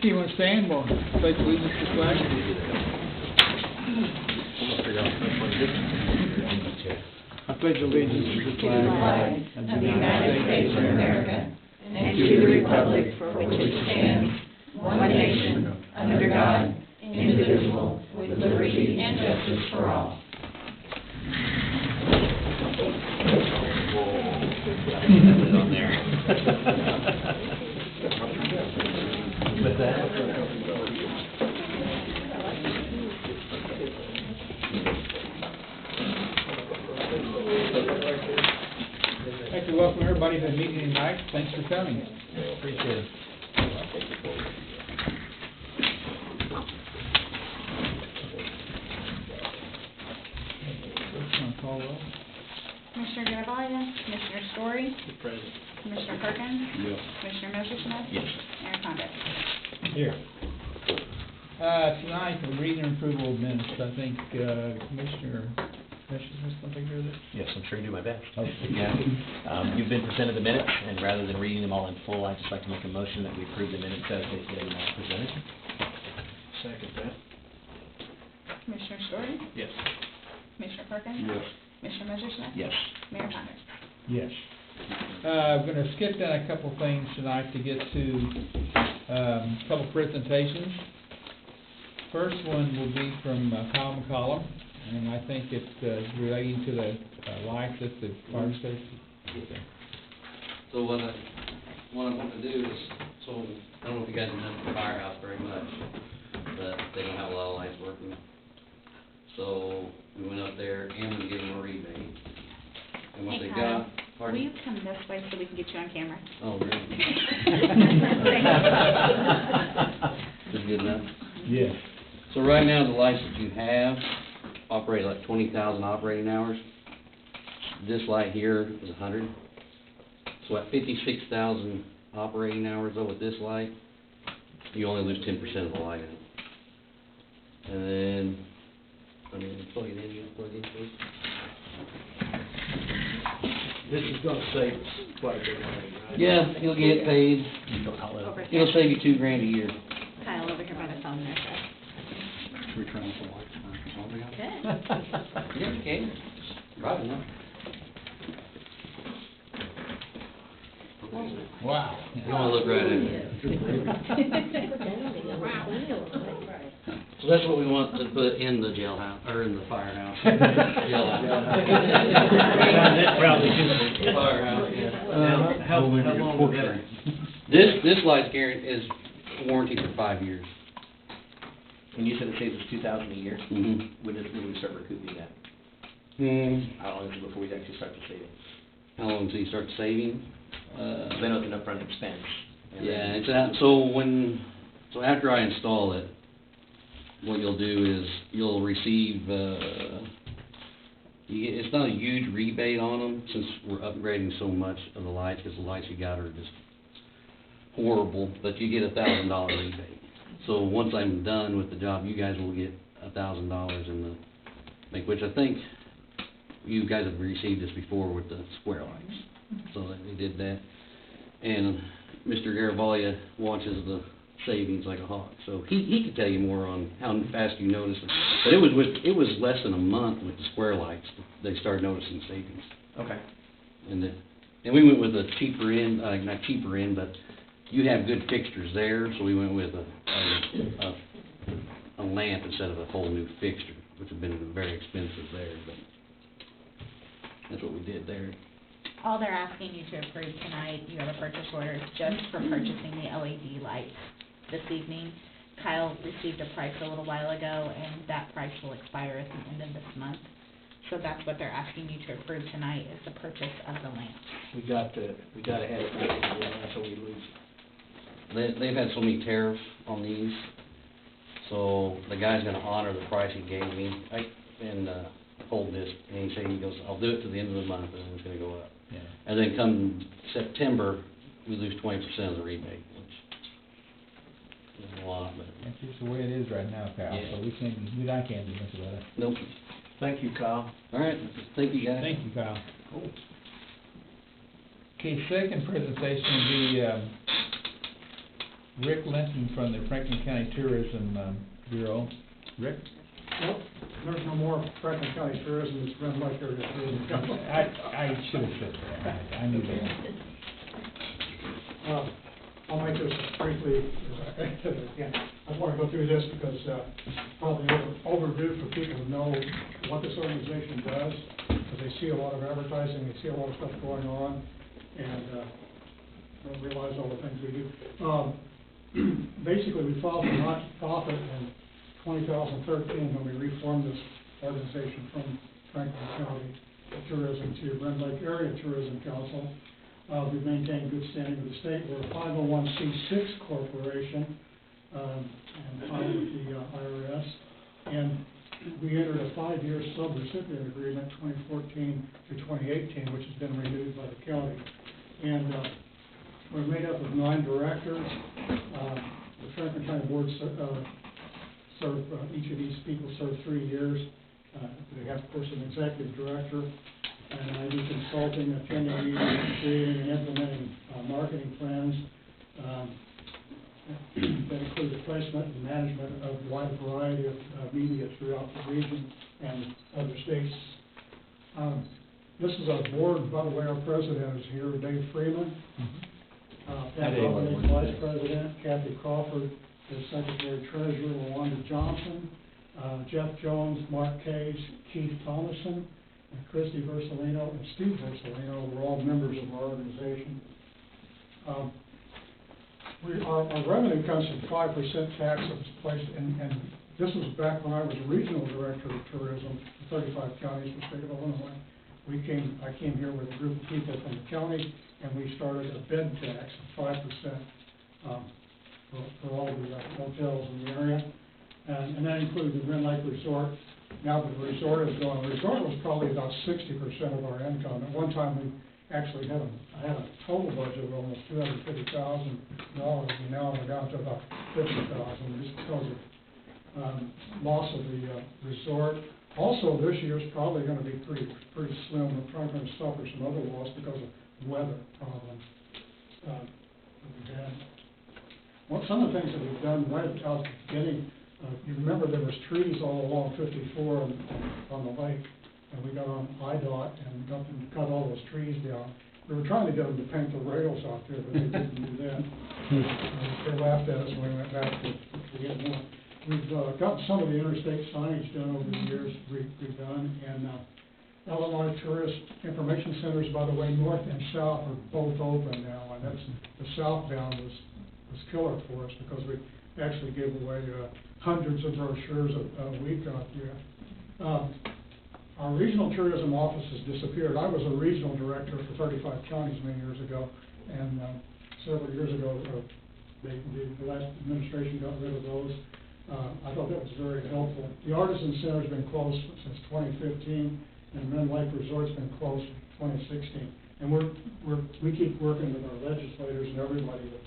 If you want to stand, we'll pledge allegiance to the flag. I pledge allegiance to the flag of the United States of America and to the republic for which it stands, one nation, under God, indivisible, with liberty and justice for all. On there. With that. I'd like to welcome everybody to the meeting tonight. Thanks for coming. Appreciate it. Call roll. Commissioner Garavaglia, Commissioner Story, Present. Commissioner Perkins, Yes. Commissioner Messersmith, Yes. Mayor Condon. Here. Tonight, the reading and approval of minutes. I think Commissioner Messersmith, something here that? Yes, I'm sure you do my best. Oh. Yeah. You've been presented the minutes, and rather than reading them all in full, I'd just like to make a motion that we approve the minutes as they've been presented. Second that. Commissioner Story, Yes. Commissioner Perkins, Yes. Commissioner Messersmith, Yes. Mayor Condon. Yes. I'm going to skip down a couple things tonight to get to a couple presentations. First one will be from Kyle McCollum, and I think it's relating to the lights at the fire station. So what I want to do is, so I don't know if you guys have done the firehouse very much, but they don't have a lot of lights working. So we went up there and we gave them a rebate. And what Hey, they Kyle, got, will pardon? you come this way so we can get you on camera? Oh, really? Thank Is it good enough? Yes. So right now, the lights that you have operate like 20,000 operating hours. This light here is 100. So at 56,000 operating hours though with this light, you only lose 10% of the light in it. And then, plug it in, you plug it in, please. This is gonna save us quite a bit of money, right? Yeah, you'll get paid. Over here. It'll save you $2,000 a year. Kyle, over here by the phone there, sir. Should we turn off the lights? Good. Yeah, you can. Right enough. Wow. You wanna look right in there. So that's what we want to put in the jailhouse, or in the firehouse. Jailhouse. Firehouse, yeah. How long will that? This light's guaranteed is warranted for 5 years. When you said it saves us $2,000 a year, Mm-hmm. when do we start recouping that? How long is it before we actually start to save it? How long until you start saving? Because I know it's an upfront expense. And Yeah, then- it's out, so after I install it, what you'll do is you'll receive, it's not a huge rebate on them since we're upgrading so much of the lights, because the lights you got are just horrible, but you get $1,000 rebate. So once I'm done with the job, you guys will get $1,000 in the thing, which I think you guys have received this before with the square lights. So they did that. And Mr. Garavaglia watches the savings like a hawk. So he could tell you more on how fast you notice it. But it was less than a month with the square lights they started noticing savings. Okay. And we went with a cheaper end, not cheaper end, but you have good fixtures there, so we went with a lamp instead of a whole new fixture, which would have been very expensive there, but that's what we did there. All they're asking you to approve tonight, you have a purchase order just for purchasing the LED lights this evening. Kyle received a price a little while ago, and that price will expire at the end of this month. So that's what they're asking you to approve tonight, is the purchase of the lamps. We gotta have it, so we lose. They've had so many tariffs on these, so the guy's gonna honor the price he gave me. Hold this, and he goes, I'll do it to the end of the month, and then it's gonna go up. Yeah. And then come September, we lose 20% of the rebate, which is a lot, but That's just the way it is right now, Kyle, Yeah. so I can't do much about it. nope. Thank you, Kyle. All right, thank you guys. Thank you, Kyle. Okay, second presentation will be Rick Linton from the Franklin County Tourism Bureau. Rick? Well, there's no more Franklin County tourism, it's Red Lake area tourism. I should have said that. I knew that. I'll make this as briefly as I can. I want to go through this because probably overdue for people to know what this organization does, because they see a lot of advertising, they see a lot of stuff going on, and don't realize all the things we do. Basically, we filed for not-for-profit in 2013 when we reformed this organization from Franklin County Tourism to Red Lake Area Tourism Council. We've maintained good standing with the state. We're a 501c6 corporation, and filed with the IRS. And we entered a 5-year sub-recipient agreement, 2014 to 2018, which has been renewed by the county. And we're made up of 9 directors. The Franklin County Board serve, each of these people serve 3 years. They have, of course, an executive director, and I do consulting, attending meetings, creating and implementing marketing plans that include the placement and management of a wide variety of media throughout the region and other states. This is our board. By the way, our president is here, Dave Freeman. Pat Robinson, Vice President, Kathy Crawford is Secretary Treasurer, LaWanda Johnson, Jeff Jones, Mark Case, Keith Thomason, and Christy Versalino and Steve Versalino. We're all members of our organization. Our revenue comes from 5% tax that was placed, and this was back when I was regional director of tourism for 35 counties in the state of Illinois. I came here with a group of people from the county, and we started a bed tax of 5% for all the hotels in the area, and that included the Red Lake Resort. Now that the resort is gone, the resort was probably about 60% of our income. At one time, we actually had a total budget of almost $250,000, and now we're down to about $50,000 just because of loss of the resort. Also, this year is probably going to be pretty slim. We're probably going to suffer some other loss because of weather problems that we've had. Well, some of the things that we've done right at the beginning, you remember there was trees all along 54 on the lake, and we got on IDOT and got them to cut all those trees down. We were trying to get them to paint the rails out there, but they didn't do that. They laughed at us when we went back to get more. We've gotten some of the interstate signage done over the years, redone, and Illinois Tourist Information Centers, by the way, north and south are both open now, and that's the southbound was killer for us because we actually gave away hundreds of brochures a week out there. Our regional tourism office has disappeared. I was a regional director for 35 counties many years ago, and several years ago, the last administration got rid of those. I thought that was very helpful. The Artisan Center's been closed since 2015, and Red Lake Resort's been closed since 2016. And we keep working with our legislators and everybody to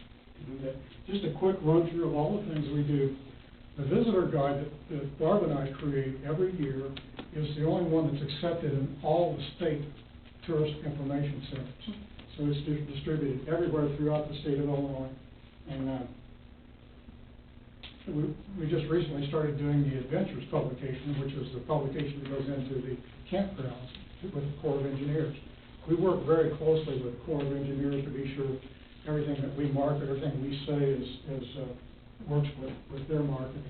do that. Just a quick run through of all the things we do. The visitor guide that Barb and I create every year is the only one that's accepted in all the state tourist information centers. So it's distributed everywhere throughout the state of Illinois. And we just recently started doing the Adventures publication, which is the publication that goes into the campgrounds with the Corps of Engineers. We work very closely with the Corps of Engineers to be sure everything that we market, everything we say works with their marketing.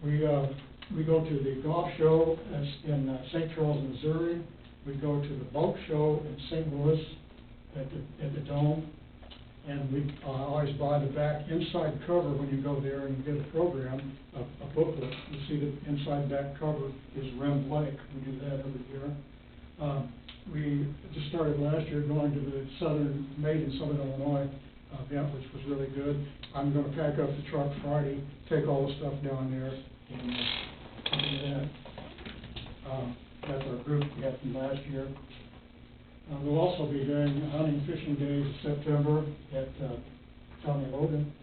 We go to the golf show in St. Charles, Missouri. We go to the boat show in St. Louis at the Dome. And we always buy the back inside cover when you go there and you get a program, a booklet. You see the inside back cover is Rim Lake. We do that every year. We just started last year going to the Made in Southern Illinois event, which was really good. I'm going to pack up the truck Friday, take all the stuff down there, and do that. That's our group we had from last year. We'll also be doing hunting and fishing days in September at Tommy Logan.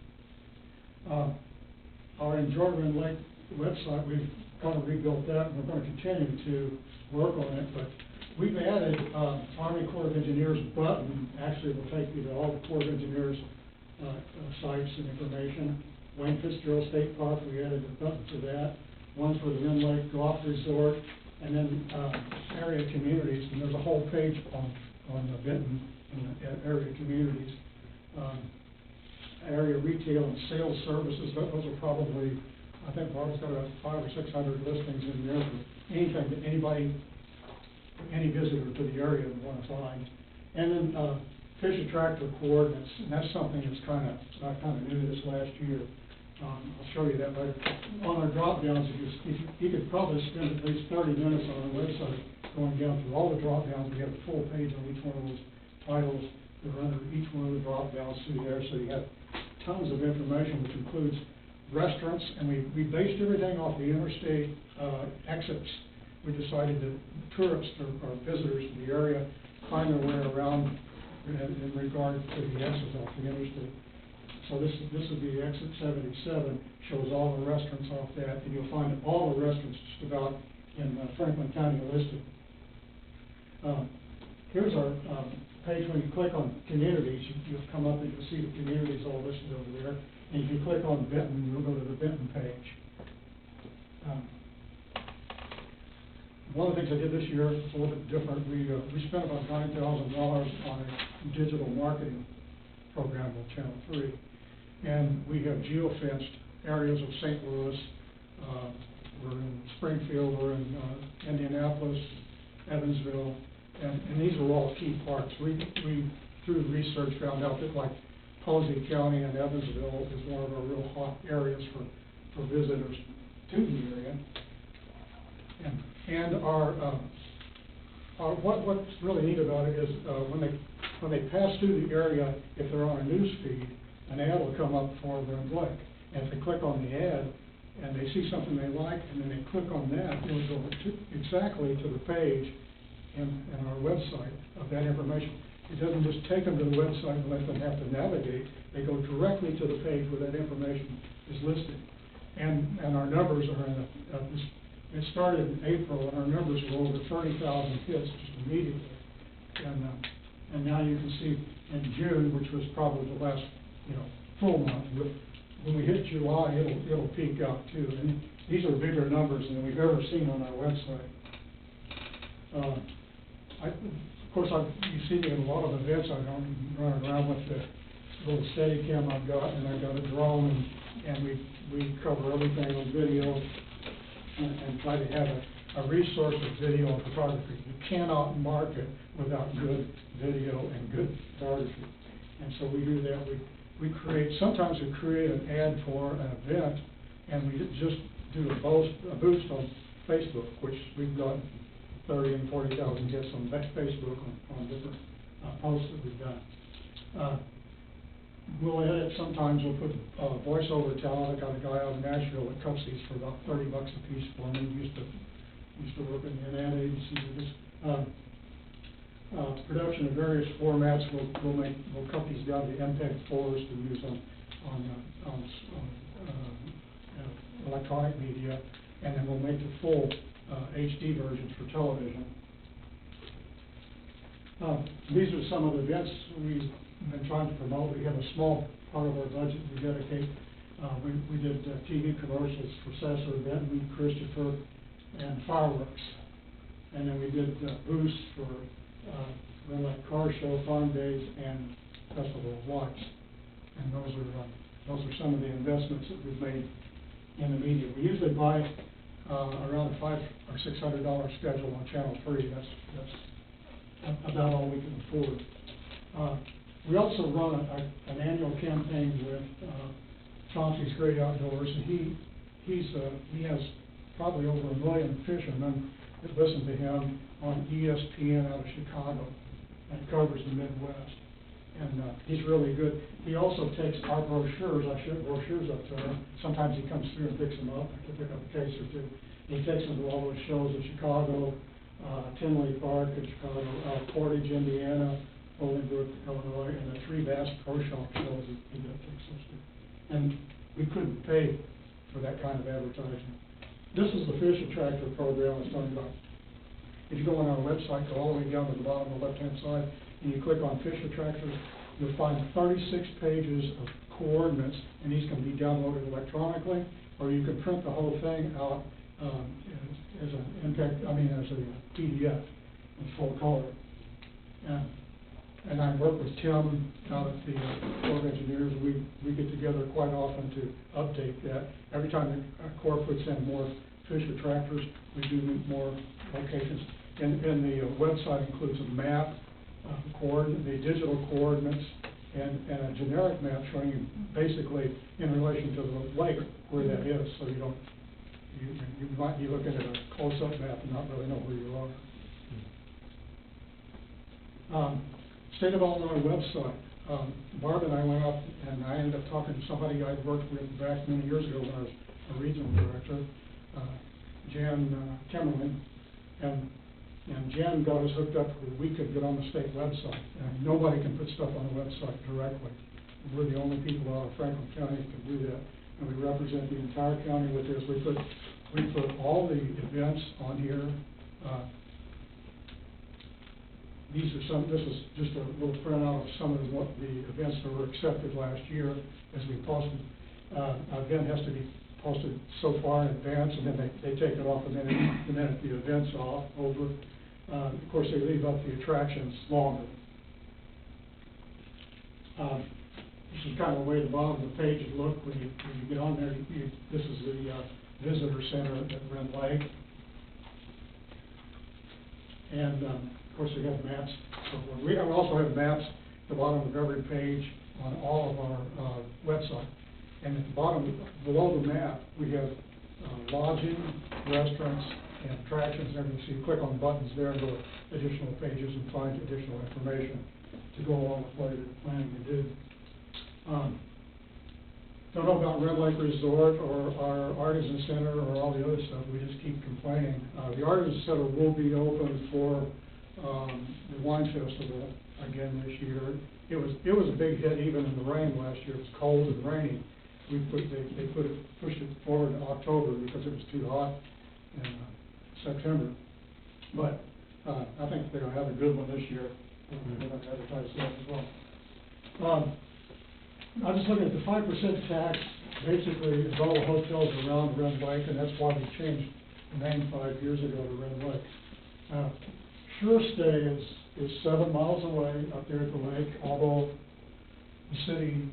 Our Enjoy Rim Lake website, we've kind of rebuilt that, and we're going to continue to work on it, but we've added Army Corps of Engineers button. Actually, will take you to all the Corps of Engineers sites and information. Wayne Fitzgerald State Park, we added a button to that. One for the Mill Lake Golf Resort, and then area communities, and there's a whole page on the Benton and the area communities. Area retail and sales services, those are probably, I think Barb's got about 500 or 600 listings in there for anything that anybody, any visitor to the area would want to find. And then fish attractor coordinates, and that's something that's kind of new this last year. I'll show you that later. On our drop downs, you could probably spend at least 30 minutes on our website going down through all the drop downs. We have a full page on each one of those titles that are under each one of the drop downs through there, so you have tons of information, which includes restaurants, and we based everything off the interstate exits. We decided that tourists or visitors to the area find their way around in regard to the exits off the interstate. So this is the exit 77, shows all the restaurants off that, and you'll find all the restaurants just about in Franklin County listed. Here's our page. When you click on communities, you'll come up and you'll see the communities all listed over there. And if you click on Benton, you'll go to the Benton page. One of the things I did this year was a little bit different. We spent about $9,000 on a digital marketing program on Channel 3. And we have geo-fenced areas of St. Louis. We're in Springfield, we're in Indianapolis, Evansville, and these are all key parts. We through research found out that like Posey County and Evansville is one of our real hot areas for visitors to the area. And what's really neat about it is when they pass through the area, if they're on a news feed, an ad will come up for them to click. And if they click on the ad and they see something they like, and then they click on that, it'll go exactly to the page in our website of that information. It doesn't just take them to the website and let them have to navigate. They go directly to the page where that information is listed. And our numbers are in it started in April, and our numbers were over 30,000 hits just immediately. And now you can see in June, which was probably the last full month, when we hit July, it'll peak out too. And these are bigger numbers than we've ever seen on our website. Of course, you see me in a lot of events. I don't run around with the little Steadicam I've got, and I've got a drone, and we cover everything on video and try to have a resource of video and photography. You cannot market without good video and good photography. And so we do that. Sometimes we create an ad for an event, and we just do a boost on Facebook, which we've got 30 and 40,000 hits on Facebook on different posts that we've done. We'll edit, sometimes we'll put voiceover talent. I got a guy out of Nashville that cuts these for about $30 a piece for me. He used to work in an ad agency. Production of various formats. We'll cut these down to MPEG-4s to use on electronic media, and then we'll make the full HD versions for television. These are some of the events we've been trying to promote. We have a small part of our budget we dedicate. We did TV commercials for Sasser, Benton, Christopher, and fireworks. And then we did booths for like car show, farm days, and festival of lights. And those are some of the investments that we've made in the media. We usually buy around a $500 or $600 schedule on Channel 3. That's about all we can afford. We also run an annual campaign with Chauncey's Great Outdoors, and he has probably over 1 million fishermen that listen to him on ESPN out of Chicago, and covers the Midwest. And he's really good. He also takes our brochures. I ship brochures up to him. Sometimes he comes through and picks them up. I can pick up a case or two. And he takes them to all those shows in Chicago, Tinley Park in Chicago, Portage, Indiana, Bolingbrook, Illinois, and the 3 Bass Pro Shop shows he takes us to. And we couldn't pay for that kind of advertising. This is the fish attractor program I was talking about. If you go on our website, go all the way down to the bottom on the left-hand side, and you click on fish attractors, you'll find 36 pages of coordinates, and these can be downloaded electronically, or you can print the whole thing out as an impact, as a PDF in full color. And I work with Tim out at the Corps of Engineers. We get together quite often to update that. Every time the Corps puts in more Fisher tractors, we do more locations. And the website includes a map, the digital coordinates, and a generic map showing you basically in relation to the lake where that is, so you don't, you might be looking at a close-up map and not really know where you are. State of Illinois website. Barb and I went up, and I ended up talking to somebody I'd worked with back many years ago when I was a regional director, Jan Kimmerlin, and Jan got us hooked up where we could get on the state website. And nobody can put stuff on the website directly. We're the only people out of Franklin County that can do that, and we represent the entire county with this. We put all the events on here. This is just a little printout of some of the events that were accepted last year as we posted. An event has to be posted so far in advance, and then they take it off the minute the event's over. Of course, they leave up the attractions longer. This is kind of the way the bottom of the page would look when you get on there. This is the visitor center at Red Lake. And of course, we have maps. We also have maps at the bottom of every page on all of our website. And at the bottom, below the map, we have lodging, restaurants, and attractions and everything. So you click on the buttons there and go to additional pages and find additional information to go along with what you're planning to do. Don't know about Red Lake Resort or our Artisan Center or all the other stuff. We just keep complaining. The Artisan Center will be open for the wine festival again this year. It was a big hit even in the rain last year. It was cold and rainy. They pushed it forward to October because it was too hot in September. But I think they're going to have a good one this year. We're going to advertise that as well. I'm just looking at the 5% tax. Basically, it's all the hotels around Red Lake, and that's why we changed the name 5 years ago to Red Lake. Sure Stay is 7 miles away up there at the lake, although the city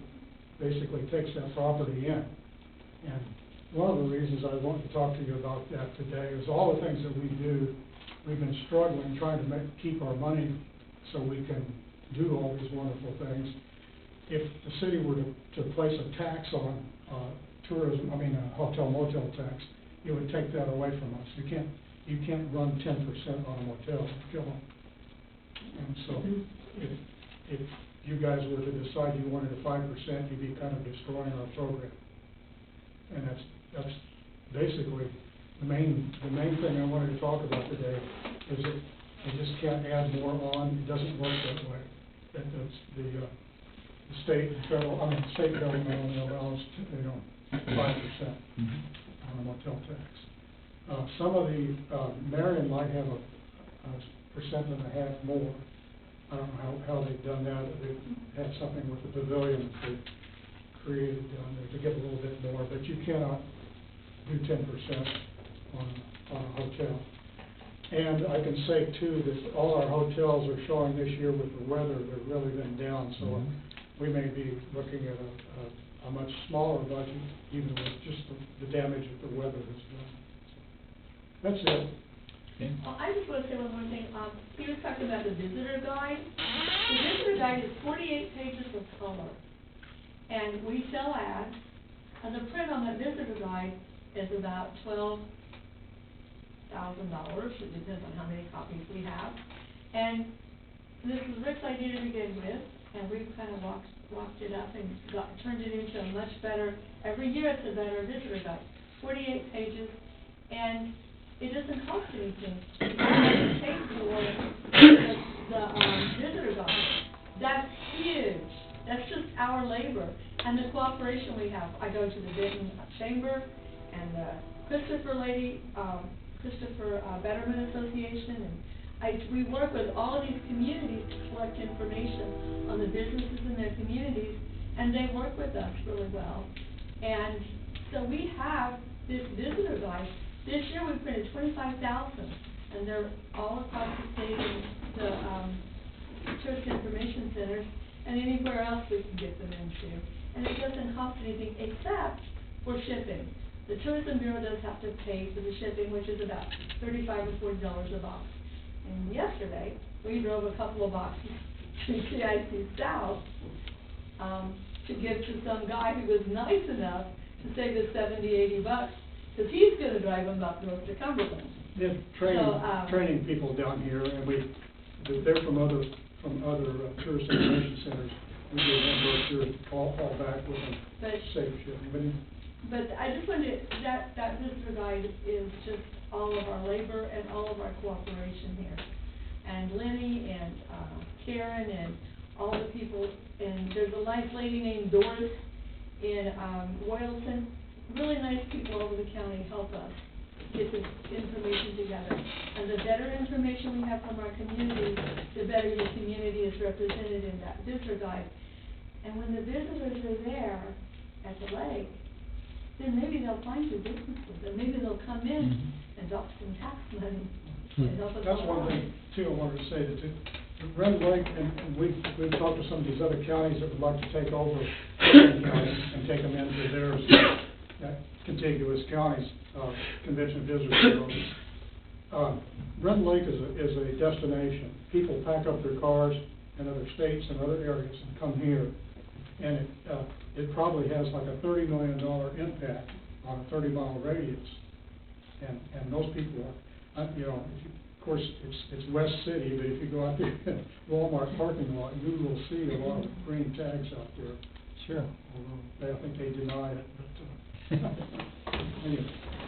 basically takes that property in. And one of the reasons I wanted to talk to you about that today is all the things that we do. We've been struggling trying to keep our money so we can do all these wonderful things. If the city were to place a tax on tourism, a hotel motel tax, it would take that away from us. You can't run 10% on a motel, kill them. And so if you guys were to decide you wanted a 5%, you'd be kind of destroying our program. And that's basically the main thing I wanted to talk about today is that you just can't add more on. It doesn't work that way. The state and federal, state government only allows 5% on a motel tax. Some of the Marion might have a 1.5% more. I don't know how they've done that. They've had something with the pavilion that they created down there to get a little bit more, but you cannot do 10% on a hotel. And I can say too that all our hotels are showing this year with the weather, they've really been down, so we may be looking at a much smaller budget, even with just the damage that the weather has done. That's it. Okay. I just want to say one more thing. He was talking about the visitor guide. The visitor guide is 48 pages of color, and we sell ads, and the print on that visitor guide is about $12,000. It depends on how many copies we have. And this was Rick's idea to begin with, and we've kind of walked it up and turned it into a much better, every year it's a better visitor guide. 48 pages, and it doesn't cost anything. You don't pay for the visitor guide. That's huge. That's just our labor and the cooperation we have. I go to the Benton Chamber and the Christopher Betterment Association, and we work with all of these communities to collect information on the businesses in their communities, and they work with us really well. And so we have this visitor guide. This year we printed 25,000, and they're all across the state in the tourist information centers, and anywhere else we can get them into. And it doesn't cost anything except for shipping. The Tourism Bureau does have to pay for the shipping, which is about $35 or $40 a box. And yesterday, we drove a couple of boxes to CIC South to give to some guy who was nice enough to save us $70, $80, because he's going to drive them up north to Cumberland. Yeah, training people down here, and they're from other tourist information centers. We do one brochure, all back with a safe shipping. But I just wanted to, that visitor guide is just all of our labor and all of our cooperation here. And Lenny and Karen and all the people, and there's a nice lady named Doris in Royalton. Really nice people over the county help us get this information together. And the better information we have from our community, the better the community is represented in that visitor guide. And when the visitors are there at the lake, then maybe they'll find your businesses, and maybe they'll come in and drop some tax money and help us. That's one thing, too, I wanted to say, that Red Lake, and we've talked to some of these other counties that would like to take over Benton County and take them into theirs, contiguous counties, convention visitors bureaus. Red Lake is a destination. People pack up their cars in other states and other areas and come here. And it probably has like a $30 million impact on a 30-mile radius. And those people are, of course, it's West City, but if you go out there in Walmart parking lot, you will see a lot of green tags out there. Sure. Although I think they deny it, but, anyway.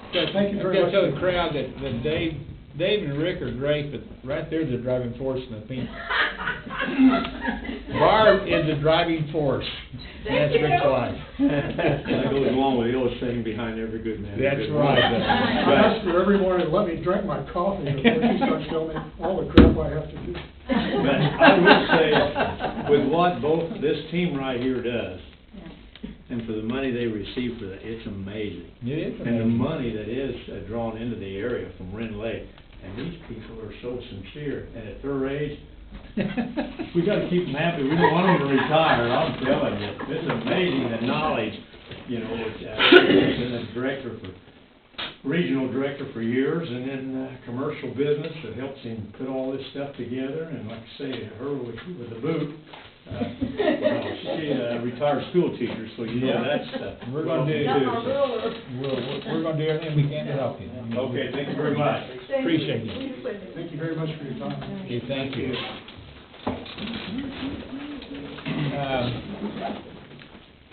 Okay, thank you very much. I've got to tell the crowd that Dave and Rick are great, but right there's the driving force in the thing. Barb is the driving force. That's Rick's wife. That goes along with the old saying, behind every good man. That's right. I ask her every morning to let me drink my coffee before she starts telling me all the crap I have to do. But I would say, with what both this team right here does, and for the money they receive for that, it's amazing. It is amazing. And the money that is drawn into the area from Wren Lake, and these people are so sincere, and at their age, we got to keep them happy. We don't want them to retire. I'm telling you, it's amazing the knowledge. I've been a regional director for years, and then commercial business that helps him put all this stuff together. And like I say, her with the boot. She's a retired school teacher, so that's we're going to we're going to do everything we can to help you. Okay, thank you very much. Appreciate it. Thank you very much for your time. Okay, thank you.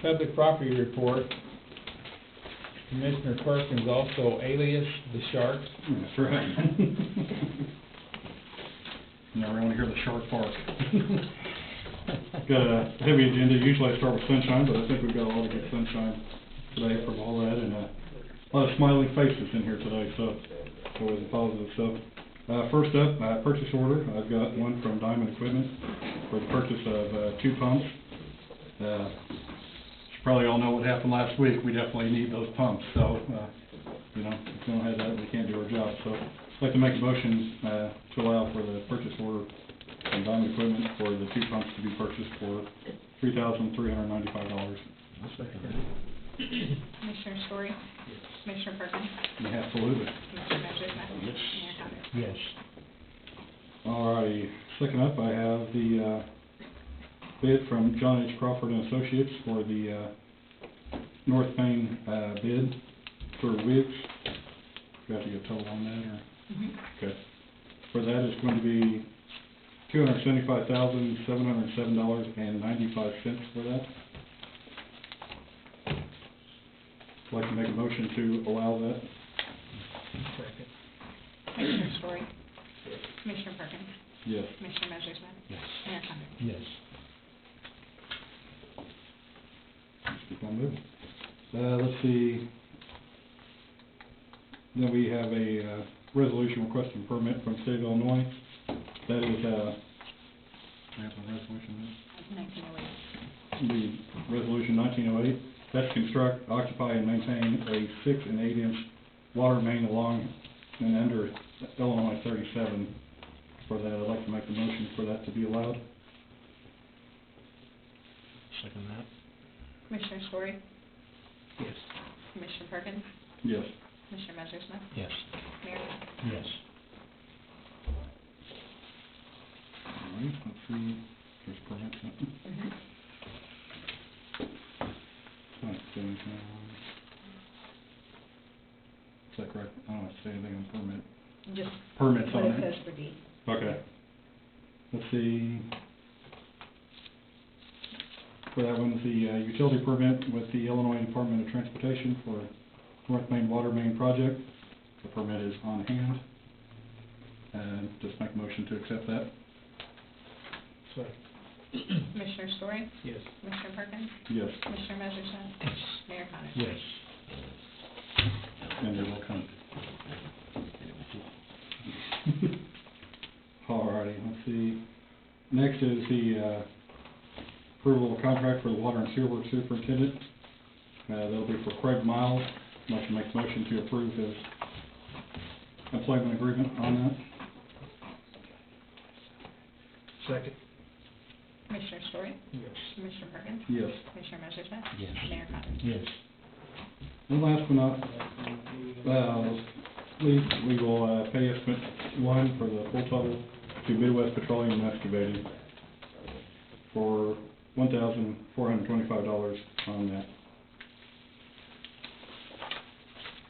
Public property report. Commissioner Perkins, also alias the Shark. That's right. Never want to hear the shark bark. Got a heavy agenda. Usually I start with sunshine, but I think we've got a lot of good sunshine today from all that, and a lot of smiling faces in here today, so always a positive stuff. First up, purchase order. I've got one from Diamond Equipment for the purchase of 2 pumps. You probably all know what happened last week. We definitely need those pumps, so if we don't have that, we can't do our job. So I'd like to make a motion to allow for the purchase order from Diamond Equipment for the 2 pumps to be purchased for $3,395. Commissioner Story? Commissioner Perkins? Absolutely. Commissioner Messerschmidt? Mayor Condon? Yes. All righty. Second up, I have the bid from John H. Crawford and Associates for the North Main bid for wigs. Do you have to get a total on that, or? Okay. For that, it's going to be $275,707.95 for that. I'd like to make a motion to allow that. Second. Commissioner Story? Commissioner Perkins? Yes. Commissioner Messerschmidt? Yes. Mayor Condon? Yes. Let's keep on moving. Let's see. Then we have a resolution requesting permit from the state of Illinois That is, I have a resolution 1908. there. The resolution 1908, that's construct, occupy, and maintain a 6 and 8 inch water main along and under Illinois 37. For that, I'd like to make a motion for that to be allowed. Second that? Commissioner Story? Yes. Commissioner Perkins? Yes. Commissioner Messersmith? Yes. Mayor? Yes. All right, let's see, there's permits. Mm-hmm. Let's see, is that correct? I don't have to say anything on permit. Just Permits what on it it? says for D. Okay. Let's see. For that one, the utility permit with the Illinois Department of Transportation for North Main Water Main Project. The permit is on hand. And just make a motion to accept that. Second. Commissioner Story? Yes. Commissioner Perkins? Yes, Commissioner Messersmith? Yes. Mayor Connor? Yes. and it will come. Alrighty, let's see. Next is the approval of contract for the water and sewer work superintendent. That'll be for Craig Miles. I'd like to make a motion to approve his employment agreement on that. Second. Commissioner Story? Yes. Commissioner Perkins? Yes. Commissioner Messersmith? Yes. Mayor Connor? Yes. And last but not least, we will pay estimate 1 for the full total to Midwest Petroleum and Excavating for $1,425 on that.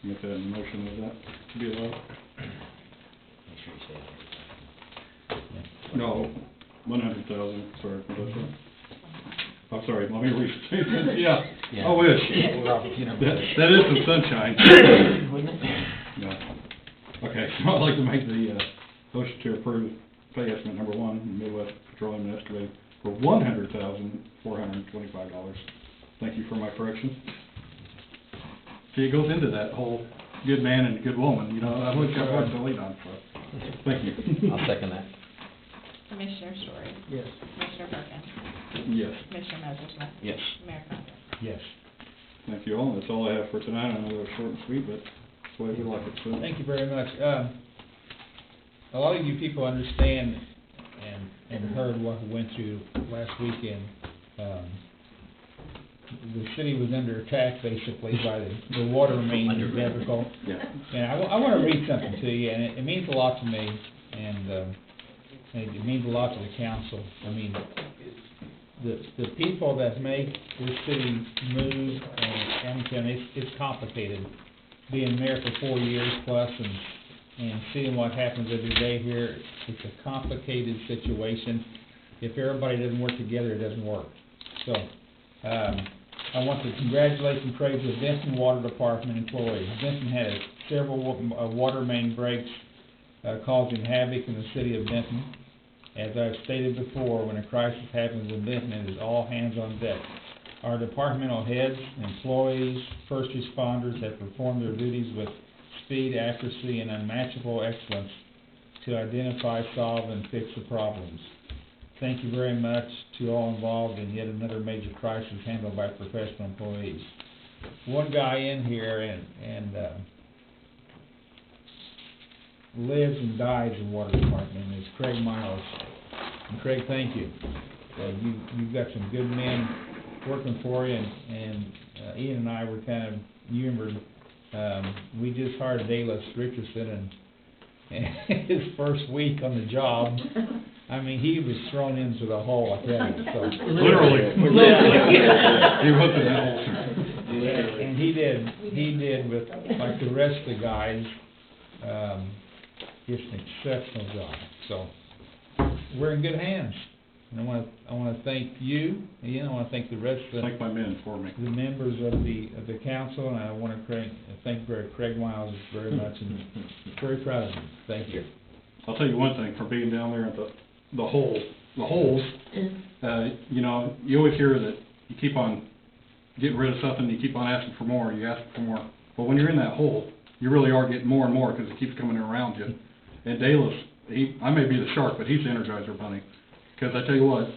Make that a motion of that to be allowed? Make sure you say that. No, 100,000, sorry, what did I say? I'm sorry, let me restate. Yeah, I wish. We're off the funeral. That is some sunshine. Wouldn't it? Yeah. Okay, so I'd like to make the motion to approve pay estimate number 1, Midwest Petroleum and Excavating for $100,425. Thank you for my correction. See, it goes into that whole good man and good woman, you know, I wish I had to lead on, so, thank you. I'll second that. Commissioner Story? Yes. Commissioner Perkins? Yes, Commissioner Messersmith? Yes. Mayor Connor? Yes. thank you all, that's all I have for tonight. I know it was short and sweet, but that's the way we like it, so. Thank you very much. A lot of you people understand and heard what we went through last weekend. The city was under attack basically by the water main difficult. Yeah. And I want to read something to you, and it means a lot to me, and it means a lot to the council. I mean, the people that make this city move, and it's complicated. Being mayor for 4 years plus and seeing what happens every day here, it's a complicated situation. If everybody doesn't work together, it doesn't work. So, I want to congratulate and praise the Benton Water Department employees. Benton had several water main breaks causing havoc in the city of Benton. As I've stated before, when a crisis happens in Benton, it is all hands on deck. Our departmental heads, employees, first responders have performed their duties with speed, accuracy, and unmatchable excellence to identify, solve, and fix the problems. Thank you very much to all involved in yet another major crisis handled by professional employees. One guy in here and lives and dies in the water department is Craig Miles. And Craig, thank you. You've got some good men working for you, and Ian and I were kind of humored. We just hired Dallas Richardson, and his first week on the job, I mean, he was thrown into the hole, I tell you, so. Literally. He wrote the whole. And he did with, like the rest of the guys, just an exceptional job. So, we're in good hands. And I want to thank you, Ian, I want to thank the rest of Thank my men for me. the members of the council, and I want to thank Craig Miles very much, and very proud of him. Thank you. I'll tell you one thing, for being down there at the holes, you know, you always hear that you keep on getting rid of something, you keep on asking for more, you ask for more. But when you're in that hole, you really are getting more and more because it keeps coming around you. And Dallas I may be the shark, but he's the Energizer Bunny. Because I tell you what,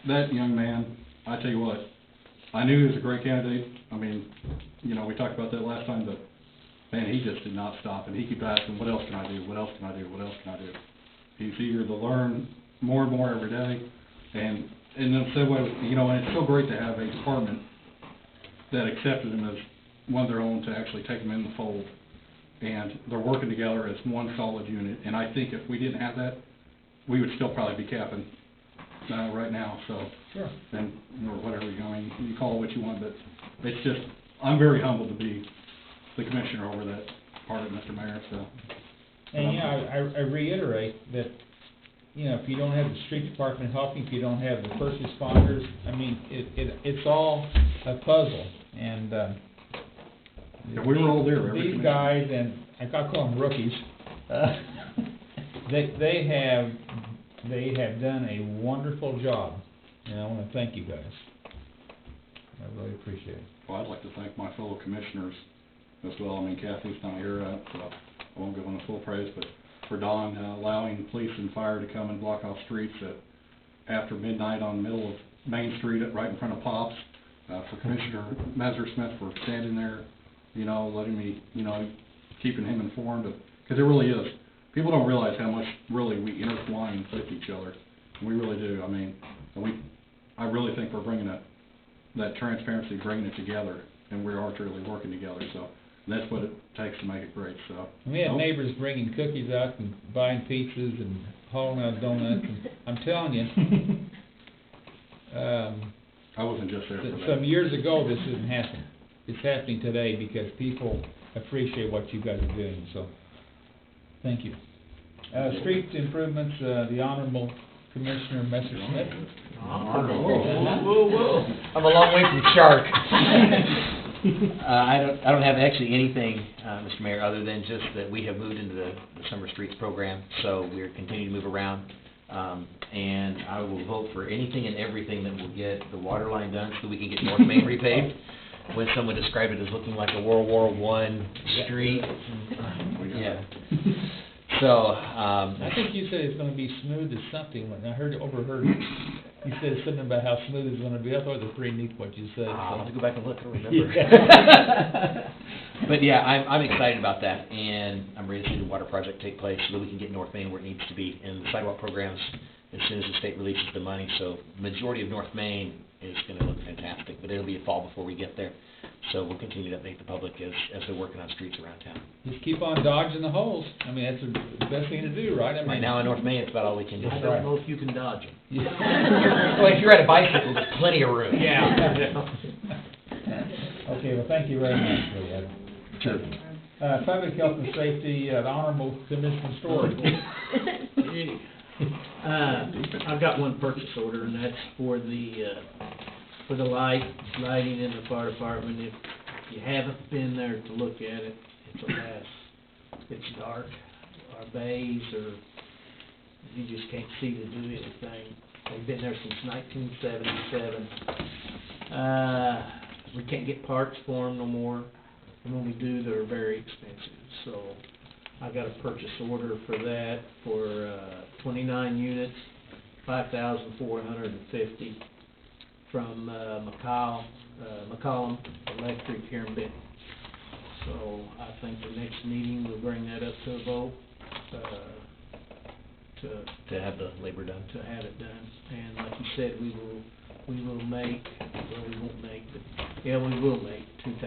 that young man, I tell you what, I knew he was a great candidate. I mean, you know, we talked about that last time, but man, he just did not stop, and he kept asking, what else can I do, what else can I do, what else can I do? He's eager to learn more and more every day, and in the same way, you know, and it's so great to have a department that accepted him as one of their own, to actually take him in the fold, and they're working together as one solid unit, and I think if we didn't have that, we would still probably be capping right now, so. Sure. And, or whatever, you know, I mean, you call it what you want, but it's just, I'm very humbled to be the commissioner over that part of it, Mr. Mayor, so. And, I reiterate that, you know, if you don't have the street department helping, if you don't have the first responders, I mean, it's all a puzzle, and, Yeah, we were all there, every these commissioner. guys, and I call them rookies, they have done a wonderful job, and I wanna thank you guys. I really appreciate it. Well, I'd like to thank my fellow commissioners as well. I mean, Kathy's not here, so I won't give them the full praise, but for Don allowing police and fire to come and block off streets after midnight on the middle of Main Street, right in front of Pops, for Commissioner Messersmith for standing there, you know, letting me, you know, keeping him informed of, because it really is. People don't realize how much really we intertwine with each other. We really do. I mean, I really think we're bringing that transparency, bringing it together, and we are truly working together. So that's what it takes to make it great. So We had neighbors bringing cookies out and buying pizzas and hauling out donuts, and I'm telling you, I wasn't just there for that. some years ago, this didn't happen. It's happening today because people appreciate what you guys are doing, so, thank you. Street improvements, the Honorable Commissioner Messersmith. Whoa. I'm a long way from shark. I don't have actually anything, Mr. Mayor, other than just that we have moved into the Summer Streets program, so we're continuing to move around. And I will vote for anything and everything that will get the water line done so we can get North Main repaved. When someone described it as looking like a World War I street. Yeah. So, I think you said it's gonna be smooth as something, when I overheard it. You said something about how smooth it's gonna be. I thought it was pretty neat what you said, I'll have so. to go back and look, I don't remember. But yeah, I'm excited about that, and I'm ready to see the water project take place so that we can get North Main where it needs to be, and the sidewalk programs as soon as the state releases the money. So majority of North Main is gonna look fantastic, but it'll be a fall before we get there. So we'll continue to update the public as they're working on streets around town. Just keep on dodging the holes. I mean, that's the best thing to do, right? I mean, Right now in North Main, it's about all we can do. I don't know if you can dodge them. Well, if you're at a bicycle, there's plenty of room. Yeah. Okay, well, thank you very much for that. Sure. Public health and safety, the Honorable Commissioner Story. I've got one purchase order, and that's for the lighting in the fire department. If you haven't been there to look at it, it's a mess. It's dark. Our bays are, you just can't see to do anything. They've been there since 1977. We can't get parts for them no more, and when we do, they're very expensive. So I got a purchase order for that for 29 units, $5,450 from McCollum Electric here in Benton. So I think the next meeting we'll bring that up to a vote To have the labor done. to have it done. And like you said, we will make, well, we won't make, but yeah, we will make $2,000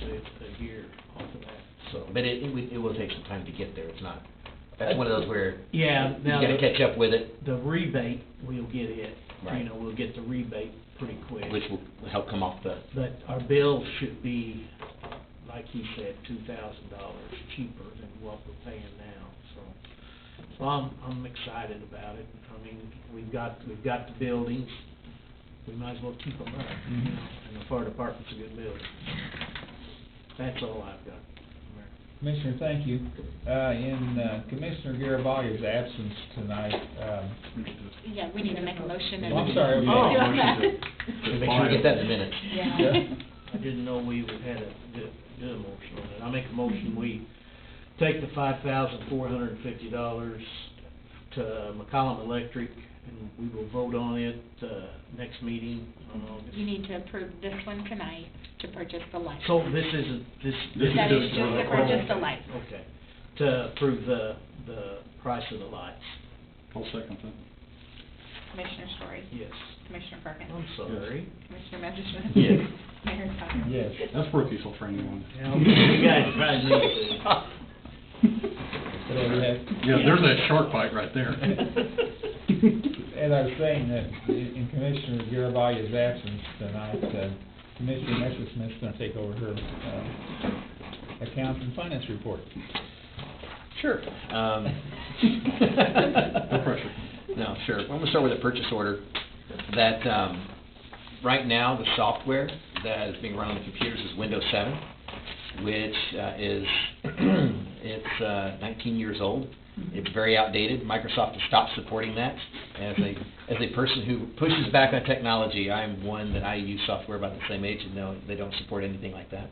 a year off of that. So, but it will take some time to get there. It's not, that's one of those where Yeah, you now gotta catch up with it, the rebate, we'll get it. Right. You know, we'll get the rebate pretty quick. which will help come off the, But our bills should be, like you said, $2,000 cheaper than what we're paying now, so I'm excited about it. I mean, we've got the buildings, we might as well keep them up, you know, and the fire department's a good building. That's all I've got, Mayor. Commissioner, thank you. In Commissioner Garibaldi's absence tonight, Yeah, we need to make a motion and. Oh, I'm sorry. Do Oh. that. make sure we get that in a minute. Yeah. I didn't know we had a motion on it. I make a motion, take the $5,450 to McCollum Electric, and we will vote on it, next meeting on August. You need to approve this one tonight to purchase the light. So this isn't, this That is just just to purchase the light. Okay, to approve the price of the lights. I'll second that. Commissioner Story? Yes. Commissioner Perkins? I'm sorry. Commissioner Messerschmidt? Yes. Mayor Condon? Yes. That's rookies will train you on. Yeah, you guys probably need to. So we have, Yeah, there's that shark bite right there. as I was saying, that in Commissioner Garabaya's absence tonight, Commissioner Messerschmidt's gonna take over her, accounts and finance report. Sure. No pressure. No, sure. I'm gonna start with a purchase order that, right now, the software that is being run on the computers is Windows 7, which, is, it's, 19 years old. It's very outdated. Microsoft has stopped supporting that. As a person who pushes back on technology, I'm one that I use software about the same age, and no, they don't support anything like that.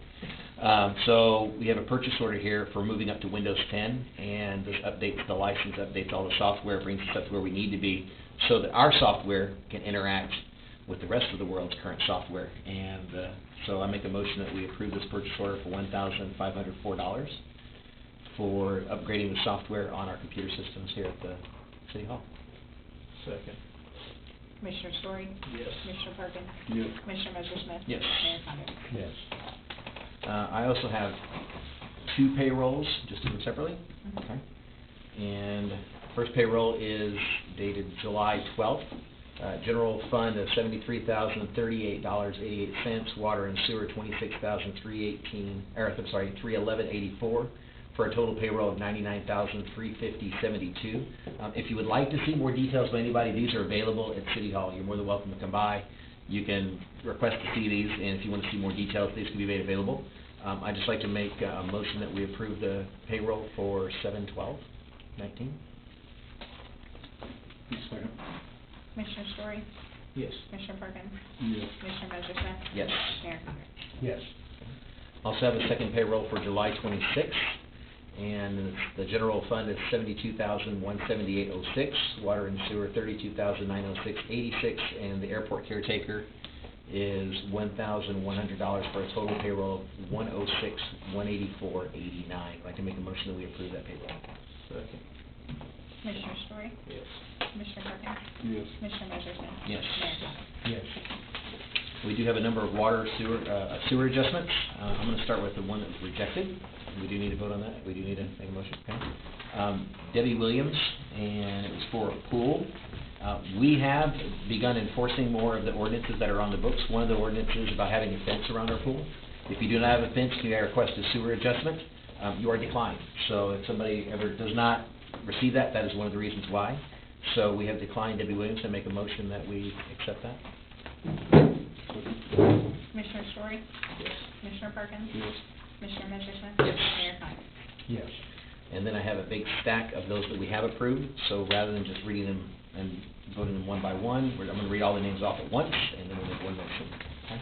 So we have a purchase order here for moving up to Windows 10, and this updates the license, updates all the software, brings us up to where we need to be, so that our software can interact with the rest of the world's current software. And so I make a motion that we approve this purchase order for $1,504 for upgrading the software on our computer systems here at the City Hall. Second. Commissioner Story? Yes. Commissioner Perkins? Yes. Commissioner Messerschmidt? Yes. Mayor Condon? Yes. I also have 2 payrolls, just do them separately. Okay. And first payroll is dated July 12th. General fund of $73,038.88, water and sewer $26,311.84, for a total payroll of $99,350.72. If you would like to see more details by anybody, these are available at City Hall. You're more than welcome to come by. You can request to see these, and if you want to see more details, these can be made available. I'd just like to make a motion that we approve the payroll for 7/12/19. Second. Commissioner Story? Yes. Commissioner Perkins? Yes. Commissioner Messerschmidt? Yes. Mayor Condon? Yes. Also have a second payroll for July 26th, and the general fund is $72,178.06, water and sewer $32,906.86, and the airport caretaker is $1,100 for a total payroll of $106,184.89. I'd like to make a motion that we approve that payroll. Second. Commissioner Story? Yes. Commissioner Perkins? Yes. Commissioner Messerschmidt? Yes. Mayor Condon? Yes. We do have a number of water sewer adjustments. I'm going to start with the one that was rejected. We do need to vote on that. We do need to make a motion. Okay. Debbie Williams, and it was for a pool. We have begun enforcing more of the ordinances that are on the books. One of the ordinances is about having a fence around our pool. If you do not have a fence, you may request a sewer adjustment. You are declined. So if somebody ever does not receive that, that is one of the reasons why. So we have declined Debbie Williams, and make a motion that we accept that. Commissioner Story? Yes. Commissioner Perkins? Yes. Commissioner Messerschmidt? Yes. Mayor Condon? Yes. And then I have a big stack of those that we have approved, so rather than just reading them and voting them one by one, I'm going to read all the names off at once, and then we'll make one motion. Okay?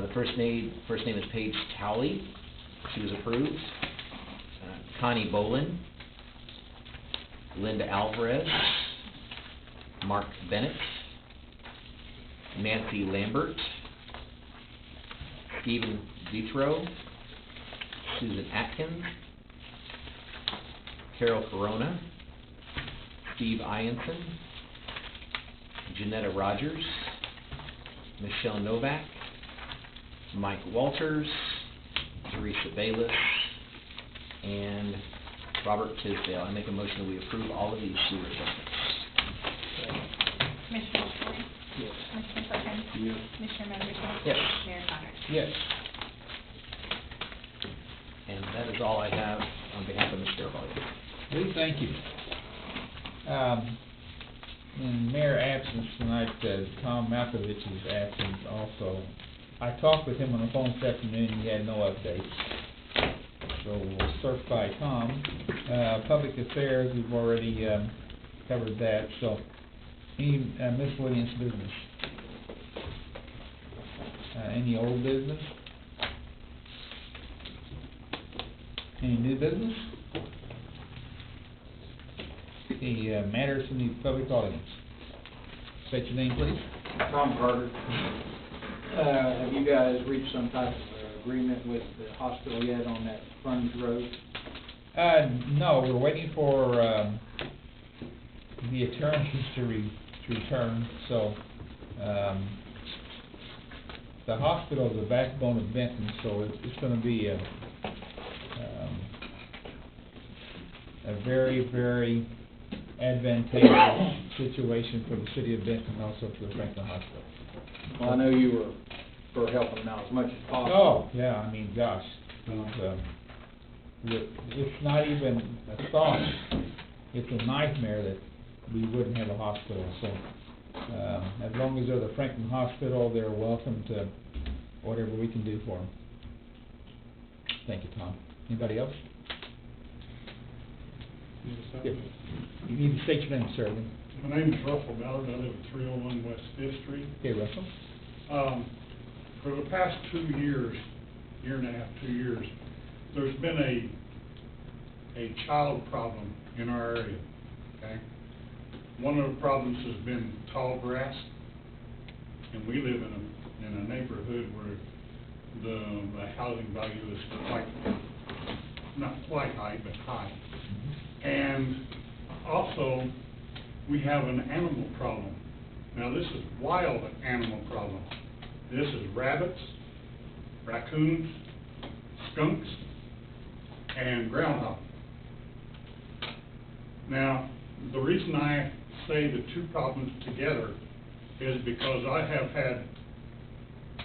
The first name is Paige Towley. She was approved. Connie Bolin. Linda Alvarez. Mark Bennett. Nancy Lambert. Stephen Vitro. Susan Atkins. Carol Corona. Steve Ianson. Janetta Rogers. Michelle Novak. Mike Walters. Teresa Bayless. And Robert Tisdale. I make a motion that we approve all of these sewer adjustments. Commissioner Story? Yes. Commissioner Perkins? Yes. Commissioner Messerschmidt? Yes. Mayor Condon? Yes. And that is all I have on behalf of Mr. Garibaldi. Lee, thank you. In mayor absence tonight, Tom Malkovich is absent also. I talked with him on the phone this afternoon, he had no updates. So we'll certify Tom. Public affairs, we've already covered that, so any miscellaneous business? Any old business? Any new business? the matters from the public audience. State your name, please. Tom Carter. Have you guys reached some type of agreement with the hospital yet on that Funds Road? No, we're waiting for, the attorneys to return, so, the hospital is the backbone of Benton, so it's gonna be a very, very advantageous situation for the city of Benton and also for the Franklin Hospital. Well, I know you were for helping them out as much as possible. Oh, yeah, I mean, gosh, it's not even a thought, it's a nightmare that we wouldn't have a hospital, so, as long as they're the Franklin Hospital, they're welcome to whatever we can do for them. Thank you, Tom. Anybody else? Yes. You need to state your name, sir. My name is Russell Ballard. I live at 301 West 5th Street. Okay, Russell. For the past 2 years, year and a half, 2 years, there's been a child problem in our area, okay? One of the problems has been tall grass, and we live in a neighborhood where the housing value is not quite high, but high. And also, we have an animal problem. Now, this is wild animal problem. This is rabbits, raccoons, skunks, and groundhog. Now, the reason I say the two problems together is because I have had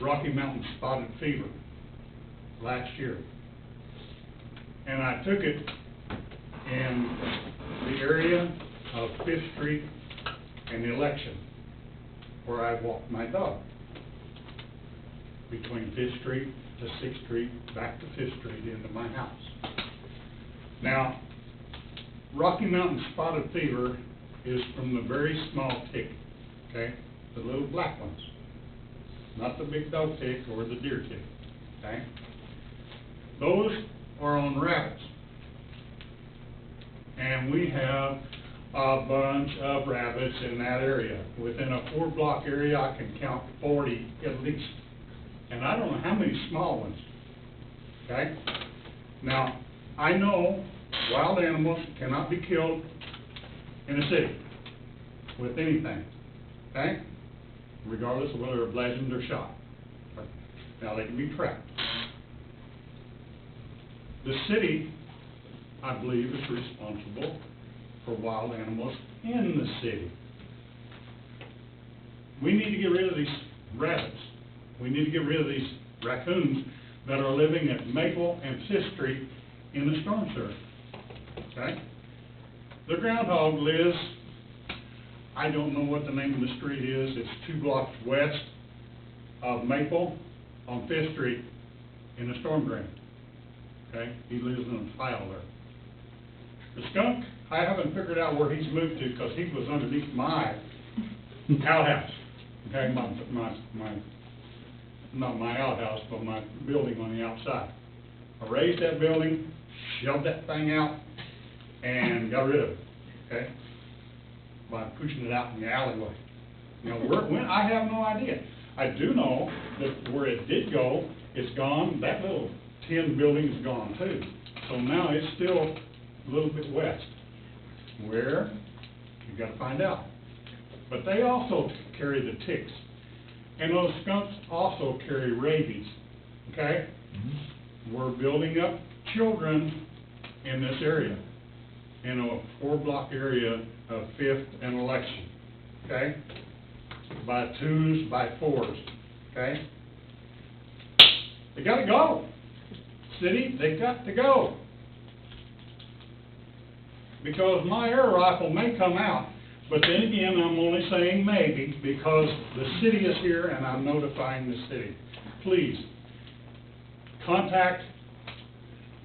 Rocky Mountain spotted fever last year. And I took it in the area of 5th Street and the Election, where I walked my dog between 5th Street to 6th Street, back to 5th Street into my house. Now, Rocky Mountain spotted fever is from the very small tick, okay? The little black ones, not the big dog tick or the deer tick, okay? Those are on rabbits. And we have a bunch of rabbits in that area. Within a 4-block area, I can count 40 at least. And I don't know how many small ones, okay? Now, I know wild animals cannot be killed in a city with anything, okay? Regardless of whether they're bludgeoned or shot. Now, they can be trapped. The city, I believe, is responsible for wild animals in the city. We need to get rid of these rabbits. We need to get rid of these raccoons that are living at Maple and 5th Street in the storm sewer. Okay? The groundhog lives, I don't know what the name of the street is, it's 2 blocks west of Maple on 5th Street in the storm drain. Okay? He lives in a tile there. The skunk, I haven't figured out where he's moved to because he was underneath my outhouse. Okay, not my outhouse, but my building on the outside. I raised that building, shoved that thing out, and got rid of it, okay? By pushing it out in the alleyway. Now, when I have no idea. I do know that where it did go, it's gone. That little tin building is gone too. So now it's still a little bit west. Where? You got to find out. But they also carry the ticks. And those skunks also carry rabies, okay? Mm-hmm. We're building up children in this area, in a 4-block area of 5th and Election, okay? By 2s, by 4s, okay? They got to go. City, they got to go. Because my air rifle may come out. But then again, I'm only saying maybe because the city is here and I'm notifying the city. Please, contact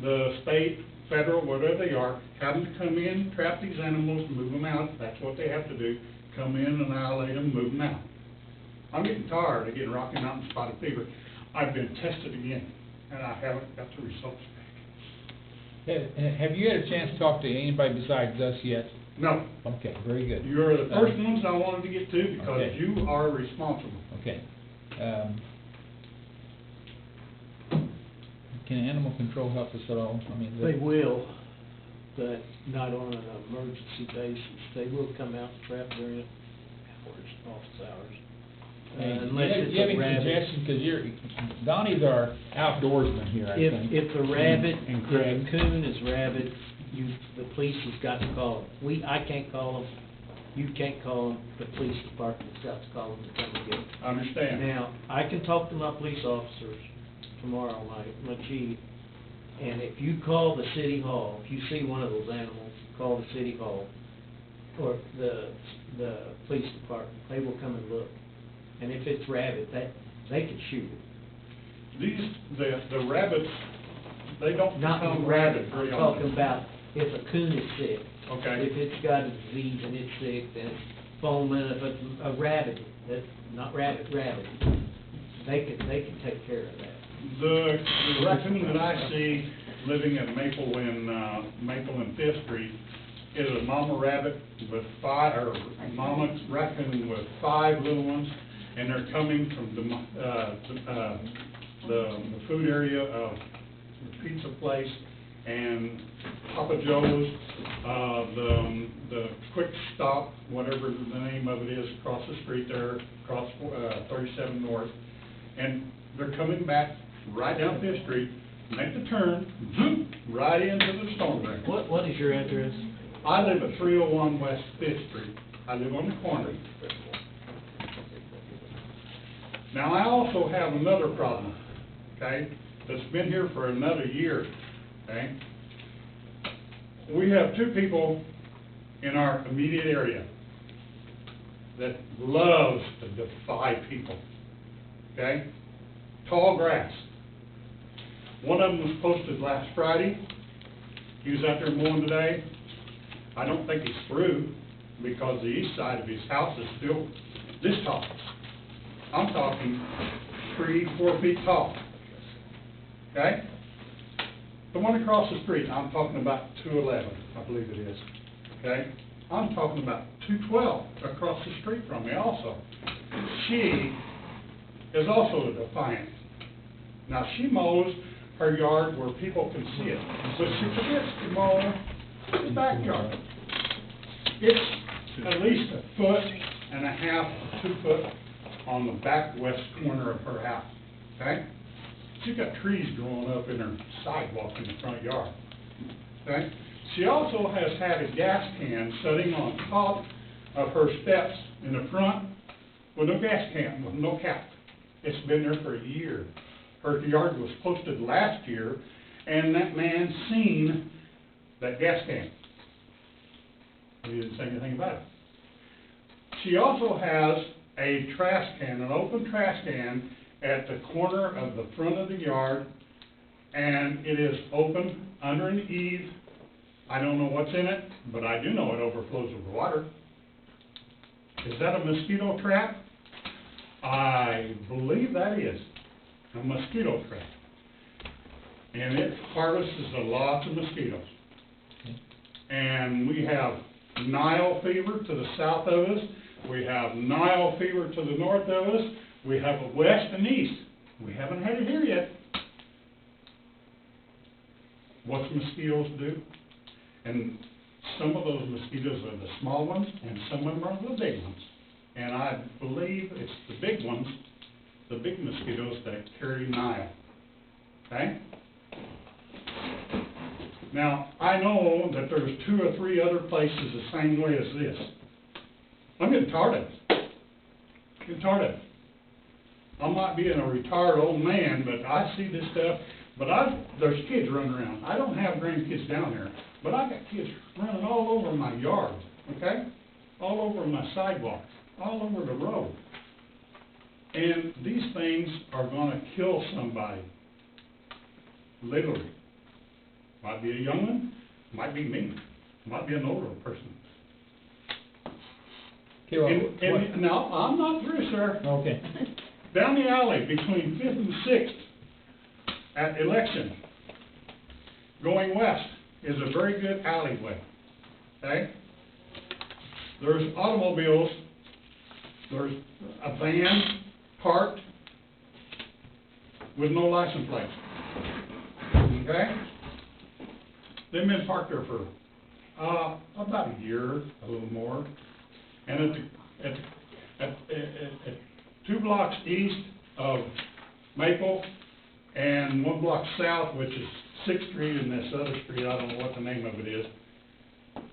the state, federal, whatever they are, have them come in, trap these animals, move them out. That's what they have to do. Come in, annihilate them, move them out. I'm getting tired of getting Rocky Mountain spotted fever. I've been tested again, and I haven't got the results back. Have you had a chance to talk to anybody besides us yet? No, Okay, very good. you're the first ones I wanted to get to because Okay. you are responsible. Okay. Can animal control help us at all? I mean, They will, but not on an emergency basis. They will come out and trap during hours, office hours. Unless it's you have a any rabbit. suggestions, because Donnie's our outdoorsman here, I think. If the rabbit, And if Craig. the coon is rabid, the police has got to call them. I can't call them, you can't call them, the police department's got to call them to come and get them. I understand. Now, I can talk to my police officers tomorrow, my chief, and if you call the city hall, if you see one of those animals, call the city hall, or the police department, they will come and look. And if it's rabid, they can shoot it. The rabbits, they don't Not become rabid, rabid I'm very talking often. about if a coon is sick. Okay. If it's got a disease and it's sick, then it's foaming, if it's a rabbit, that's not rabbit, they can take care of that. The raccoon that I see living at Maple and Fifth Street is a mama rabbit with mama raccoon with 5 little ones, and they're coming from the food area of the pizza place and Papa Joe's, the Quick Stop, whatever the name of it is, across the street there, across 37 North, and they're coming back right down Fifth Street, make the turn, zoom, right into the storm drain. What is your address? I live at 301 West Fifth Street. I live on the corner. Now, I also have another problem, okay, that's been here for another year, okay? We have 2 people in our immediate area that loves to defy people, okay? Tall grass. One of them was posted last Friday. He was out there mowing today. I don't think he's through because the east side of his house is still this tall. I'm talking 3-4 feet tall. Okay? The one across the street, I'm talking about 211, I believe it is. Okay? I'm talking about 212 across the street from me also. She is also a defiant. Now, she mows her yard where people can see it, but she forgets to mow the backyard. It's at least 1.5 to 2 foot on the back west corner of her house, okay? She's got trees growing up in her sidewalk in the front yard, okay? She also has had a gas can sitting on top of her steps in the front with no gas can, with no cap. It's been there for a year. Her yard was posted last year, and that man seen that gas can. He didn't say anything about it. She also has a trash can, an open trash can, at the corner of the front of the yard, and it is open under an eave. I don't know what's in it, but I do know it overflows with water. Is that a mosquito trap? I believe that is a mosquito trap. And it harvests a lot of mosquitoes. And we have Nile fever to the south of us. We have Nile fever to the north of us. We have it west and east. We haven't had it here yet. What's mosquitoes do? And some of those mosquitoes are the small ones, and some of them are the big ones. And I believe it's the big ones, the big mosquitoes that carry Nile. Okay? Now, I know that there's 2 or 3 other places the same way as this. I'm getting tired of it. Getting tired of it. I might be a retired old man, but I see this stuff. But there's kids running around. I don't have grandkids down there, but I got kids running all over my yard, okay? All over my sidewalks, all over the road. And these things are going to kill somebody. Literally. Might be a young one, might be me, might be an older person. Okay, well, And now, I'm not through, sir. okay. Down the alley between 5th and 6th at Election, going west, is a very good alleyway, okay? there's automobiles, there's a van parked with no license plate. Okay? They've been parked there for, about a year, a little more. And at 2 blocks east of Maple and 1 block south, which is 6th Street and this other street, I don't know what the name of it is,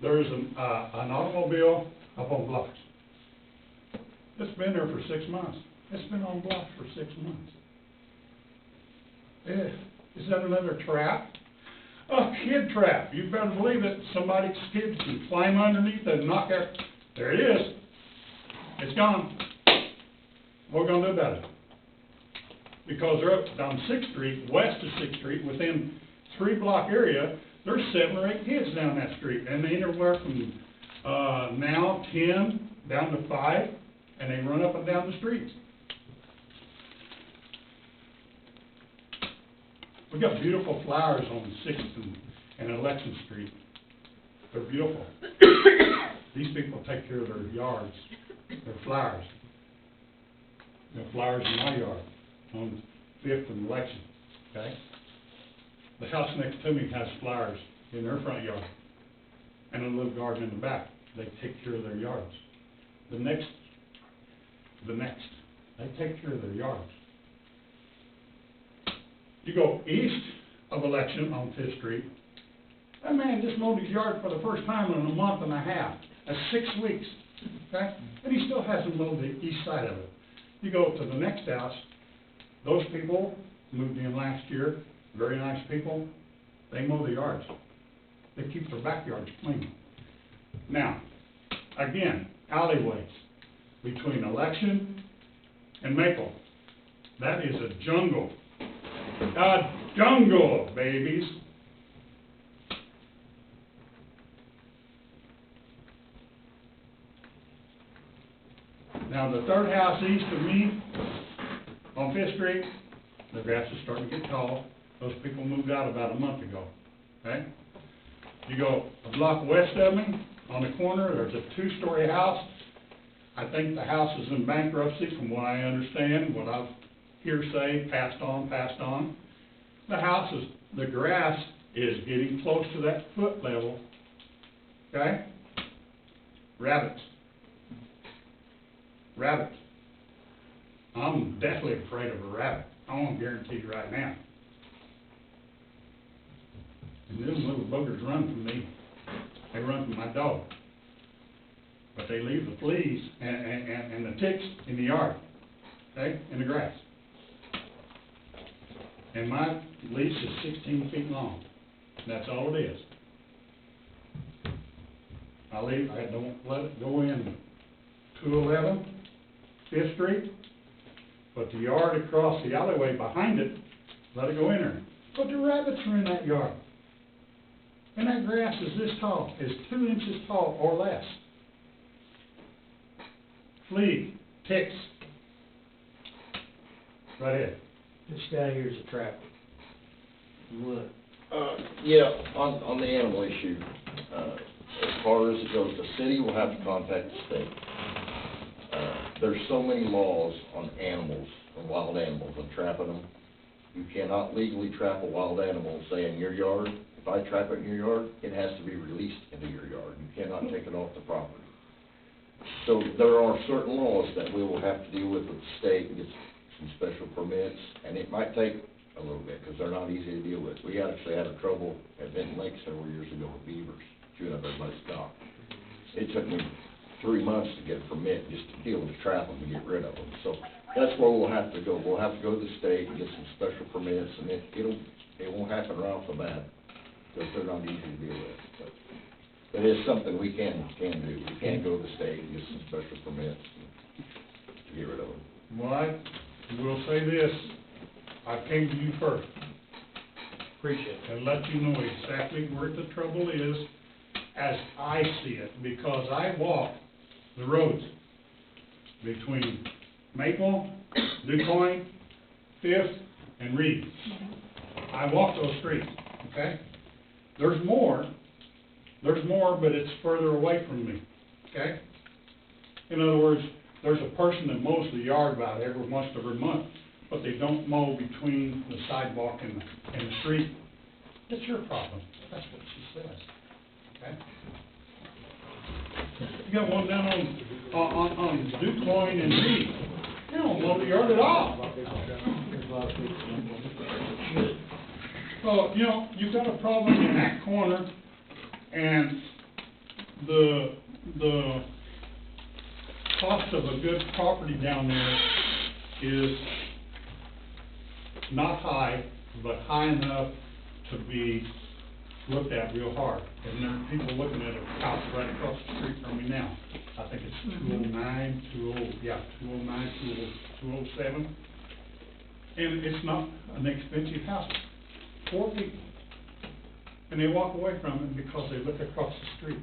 there's an automobile up on blocks. It's been there for 6 months. It's been on blocks for 6 months. Is that another trap? A kid trap. You better believe it. Somebody's kids can climb underneath and knock out. There it is. It's gone. What are we going to do about it? Because they're up down 6th Street, west of 6th Street, within 3-block area, there's 7 or 8 kids down that street. And they anywhere from now 10 down to 5, and they run up and down the streets. We've got beautiful flowers on 6th and Election Street. They're beautiful. These people take care of their yards, their flowers. There are flowers in my yard on 5th and Election, okay? The house next to me has flowers in their front yard and a little garden in the back. They take care of their yards. The next, they take care of their yards. You go east of Election on 5th Street, that man just mowed his yard for the first time in a month and a half. That's 6 weeks, okay? And he still hasn't mowed the east side of it. You go to the next house, those people moved in last year, very nice people, they mow the yards. They keep their backyards clean. Now, again, alleyways between Election and Maple. That is a jungle. A jungle, babies. Now, the third house east of me on 5th Street, the grass is starting to get tall. Those people moved out about a month ago, okay? You go a block west of me, on the corner, there's a 2-story house. I think the house is in bankruptcy from what I understand, what I've hearsay, passed on. The grass is getting close to that foot level, okay? Rabbits. I'm definitely afraid of a rabbit. I want to guarantee you right now. And them little buggers run from me. They run from my dog. But they leave the fleas and the ticks in the yard, okay, in the grass. And my lease is 16 feet long. That's all it is. I don't let it go in 211 5th Street, but the yard across the alleyway behind it, let it go in there. But the rabbits are in that yard. And that grass is this tall, is 2 inches tall or less. Flea, ticks. Right ahead. This guy here's a trapper. What? Yeah, on the animal issue, as far as it goes, the city will have to contact the state. There's so many laws on animals, on wild animals, and trapping them. You cannot legally trap a wild animal, say in your yard. If I trap it in your yard, it has to be released into your yard. You cannot take it off the property. So there are certain laws that we will have to deal with the state and get some special permits, and it might take a little bit, because they're not easy to deal with. We actually had a trouble at Benton Lake several years ago with beavers, chewing up everybody's stock. It took me 3 months to get a permit just to deal with the trap them and get rid of them. So that's where we'll have to go. We'll have to go to the state and get some special permits, and it won't happen right off the bat, because they're not easy to deal with. But it is something we can do. We can go to the state and get some special permits to get rid of them. Well, I will say this, I came to you first. Appreciate it. And let you know exactly where the trouble is as I see it, because I walk the roads between Maple, DuPoint, 5th, and Reed. I walk those streets, okay? There's more, but it's further away from me, okay? In other words, there's a person that mows the yard about once every month, but they don't mow between the sidewalk and the street. It's your problem. That's what she says, okay? You got one down on Duquoin and Reed. They don't mow the yard at all. So, you know, you've got a problem in that corner, and the cost of a good property down there is not high, but high enough to be looked at real hard. And there are people looking at a house right across the street from me now. I think it's 209, 207. And it's not an expensive house. 4 people. And they walk away from it because they look across the street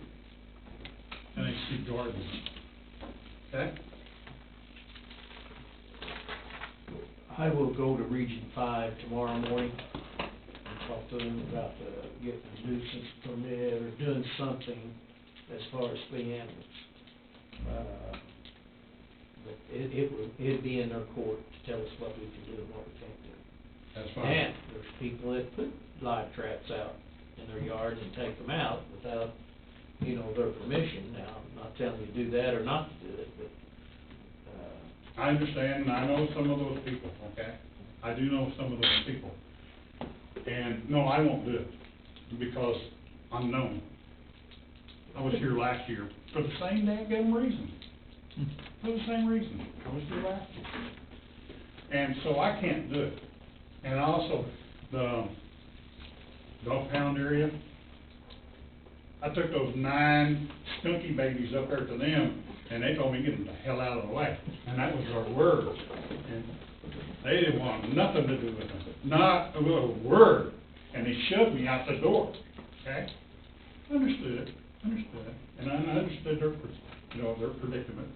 and they see gardens. Okay? I will go to Region 5 tomorrow morning and talk to them about getting a nuisance permit or doing something as far as flea animals. But it'd be in their court to tell us what we can do and what we can't do. That's fine. And there's people that put live traps out in their yards and take them out without, you know, their permission. Now, I'm not telling you to do that or not to do it, but, I understand, and I know some of those people, okay? I do know some of those people. And, no, I won't do it, because I'm known. I was here last year for the same damn reason. For the same reason. I was here last year. And so I can't do it. And also, the dog pound area, I took those 9 skunky babies up there to them, and they told me, get them the hell out of the way. And that was their word. And they didn't want nothing to do with them. Not a little word. And they shoved me out the door. Okay? Understood. And I understood their predicament.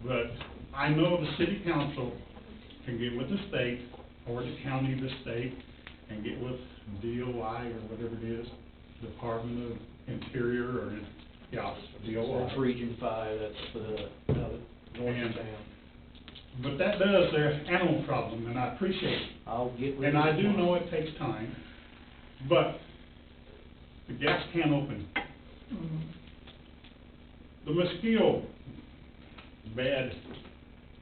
But I know the city council can get with the state, or the county of the state, and get with DOI, or whatever it is, Department of Interior, or, yeah, DOI. that's Region 5, that's the north And- of town. But that does their animal problem, and I appreciate it. I'll get with And I you do tomorrow. know it takes time, but the gas can open. The mosquito bed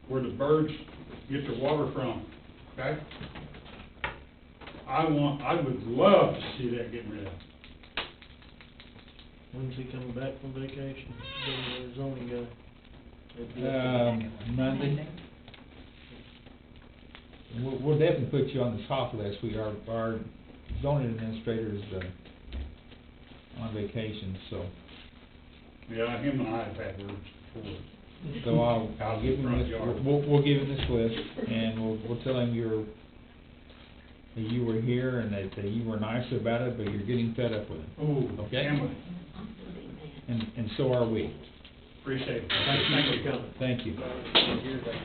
where the birds get their water from, okay? I would love to see that getting rid of. When's he coming back from vacation? The zoning guy. Monday. We'll definitely put you on the top list. Our zoning administrator is on vacation, so. Yeah, him and I have had words before. So I'll give him this, we'll give him this list, and we'll tell him that you were here and that you were nice about it, but you're getting fed up with it. Ooh, Okay. Emma, And so are we. appreciate it. Thank you for coming. Thank you.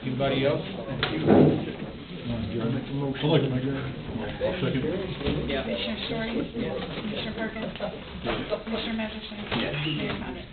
Anybody else? I'd like to make I'll second. Commissioner Story? Commissioner Perkins? Commissioner Messersohn? Mayor Condon?